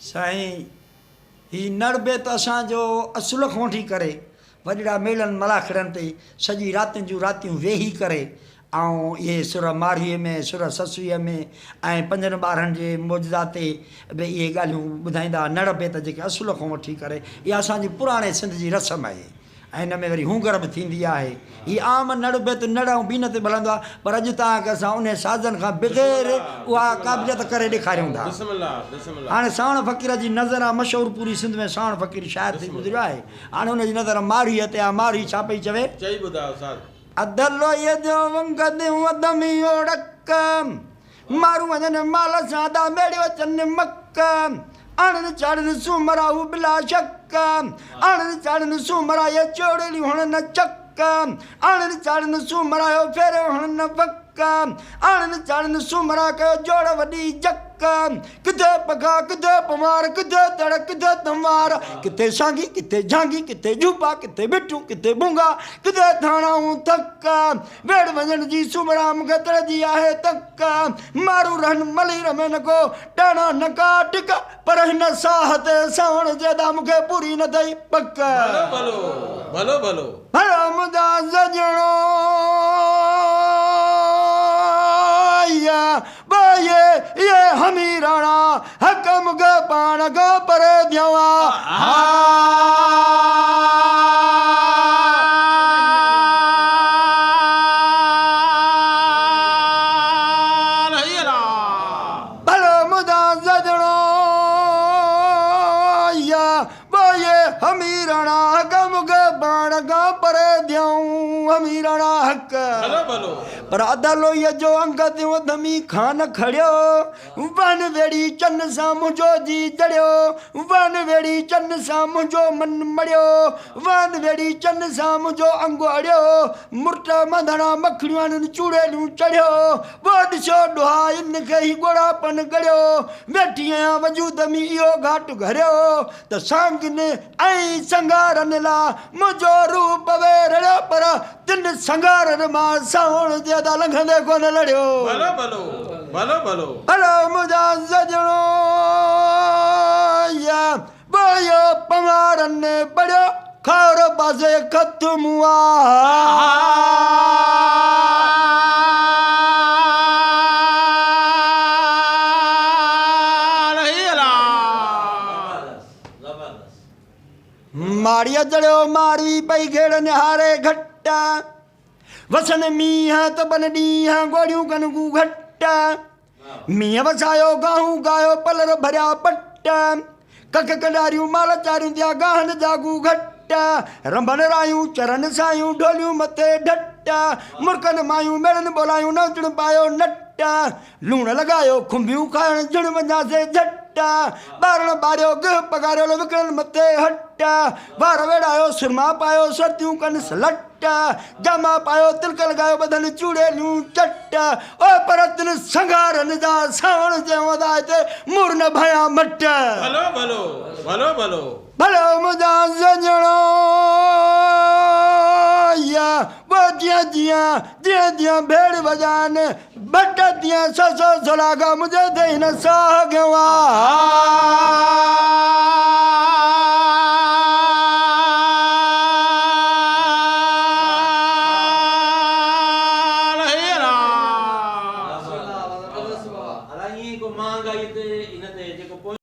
साईं ही नड़बे तो असांजो असुल खां वठी करे वॾड़ा मेलनि मलाखड़नि ते सॼी रातियुनि जूं रातियूं वेही करे ऐं इहे सुर माढ़ीअ में सुर ससुईअ में ऐं पंजनि ॿारनि जे मौजूदा ते भई इहे ॻाल्हियूं ॿुधाईंदा नड़बेत जेके असुल खां वठी करे इहा असांजी पुराणे सिंध जी रस्म आहे ऐं हिन में वरी हूंगर बि थींदी आहे हीअ आम नड़बेत नड़ ऐं बीन ते हलंदो आहे पर अॼु तव्हांखे असां उन साज़नि खां बग़ैर उहा क़ाबिलियत करे ॾेखारियूं था। हाणे सावण फ़क़ीर जी नज़र आहे मशहूरु पूरी सिंध में सावण फ़क़ीर शाइर थी गुज़रियो आहे। हाणे हुनजी नज़र माढ़ीअ ते आहे। माढ़ी छा पई चवे अदलोईअ जो वंगदियूं अदमी ओड़क मारू वञनि माल सां दा मेड़ियो अचनि मक आणनि चाढ़नि सूमराऊ बिला शक आणनि चाढ़नि सूमरा ये चोड़ियूं हुण न चक आणनि चाढ़नि सूमरायो फेरे हुण न वक आणनि चाढ़नि सूमरा कयो जोड़ वॾी जक किथे पगा किथे पवार किथे तड़ किथे तंवार किथे सांगी किथे झांगी किथे झूपा किथे बिट्टू किथे भूंगा किथे थाणाऊं थक वेड़ वञण जी सूमरा मूंखे तड़जी आहे तक मारू रहन मली रमे न को टाणा नका टिक पर हिन साह ते सावण जेदा मूंखे पूरी न थई पक भलो भलो भलो भलो मुंहिंजा सजणो ये हमीराणा हकम ग पाण ग पर दियवा भलो मुदा सजणो या ये हमीराणा हकम ग पाण ग पर दियऊं हमीराणा हक पर अदलोईअ जो अंगदियूं धमी खान खड़ियो वन वेड़ी चन सां मुंहिंजो जी जड़ियो वन वेड़ी चन सां मुंहिंजो मन मड़ियो वन वेड़ी चन सां मुंहिंजो अंग अड़ियो मुर्ट मंधणा मखड़ियूं चूड़ेलियूं चढ़ियो वो ॾिसो ॾुहा इन खे ई ॻोड़ापन गड़ियो वेठी आहियां वजूद में इहो घाट घरियो त सांगनि ऐं संगारनि लाइ मुंहिंजो रूप वेरड़ियो पर तिन संगारनि मां सावण जे लंघंदे कोन लड़ियो भलो भलो भलो भलो भलो मुंहिंजा सजणो या बोयो पवारनि ने पढ़ियो खार पासे खत मुआ माड़िया चढ़ियो मारवी पई घेड़ निहारे घटा वसन मींहं त बन ॾींहं गोड़ियूं कनगू घट मींहं वसायो गाहूं गायो पलर भरिया पट कख कंडारियूं माल चारियूं दिया गाहन जागू घट रंभन रायूं चरन सायूं ढोलियूं मथे ढट मुर्कन मायूं मेड़न बोलायूं नौचण पायो नट लूण लगायो खुंबियूं खाइण झुण वञासे झट ॿारण ॿारियो गिह पगारियो विकिणनि मथे हट वार वेड़ायो सुरमा पायो सर्दियूं कनि सलट जामा पायो तिलक लगायो बदन चूड़ेलियूं चट ओ पर तिन संगारनि जा सावण जे वधाए ते मुर न भया मट भलो भलो भलो भलो भलो मुंहिंजा सजणो या वो जियां भेड़ बजान बट दियां ससो सोलागा मुझे दे न सागवा